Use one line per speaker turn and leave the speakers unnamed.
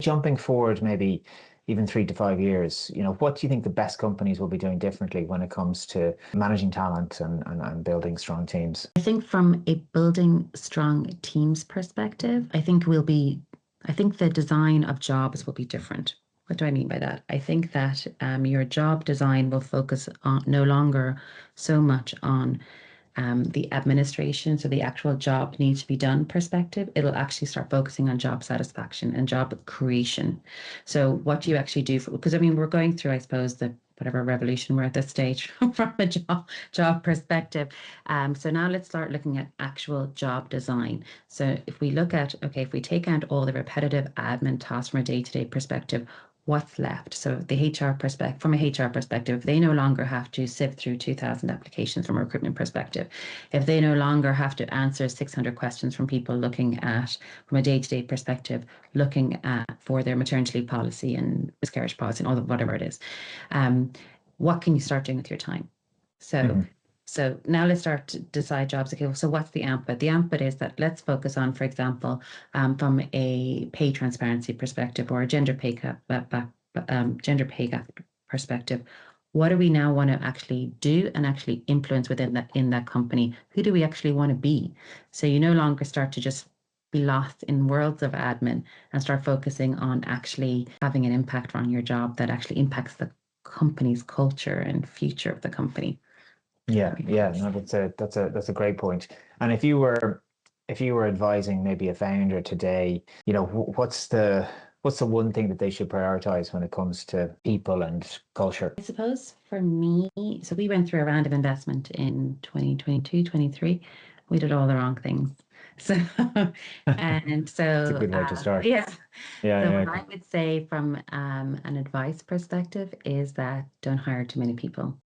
Jumping forward, maybe even 3 to 5 years, what do you think the best companies will be doing differently when it comes to managing talent and building strong teams?
I think from a building strong teams perspective, I think the design of jobs will be different. What do I mean by that? I think that your job design will focus on no longer so much on the administration, so the actual job needs to be done perspective. It'll actually start focusing on job satisfaction and job creation. So what do you actually do for, because I mean, we're going through, I suppose, the whatever revolution we're at this stage from a job perspective. So now let's start looking at actual job design. So if we look at, okay, if we take out all the repetitive admin tasks from a day-to-day perspective, what's left? So the HR perspective, from a HR perspective, they no longer have to sift through 2,000 applications from a recruitment perspective. If they no longer have to answer 600 questions from people looking at, from a day-to-day perspective, looking at for their maternity leave policy and miscarriage policy and all of whatever it is, um, what can you start doing with your time? So
Mhm.
so now let's start to decide jobs. Okay, so what's the output? The output is that let's focus on, for example, from a pay transparency perspective or a gender pay gap perspective. What do we now want to actually do and actually influence within that company? Who do we actually want to be? So you no longer start to just be lost in worlds of admin and start focusing on actually having an impact on your job that actually impacts the company's culture and future of the company.
Yeah, yeah, no, that's a great point. And if you were advising maybe a founder today, what's the one thing that they should prioritize when it comes to people and culture?
I suppose for me, so we went through a round of investment in 2022, 23. We did all the wrong things. So, and
It's a
so,
good way to start.
yeah.
Yeah,
So
yeah.
what I would say from an advice perspective is that don't hire too many people.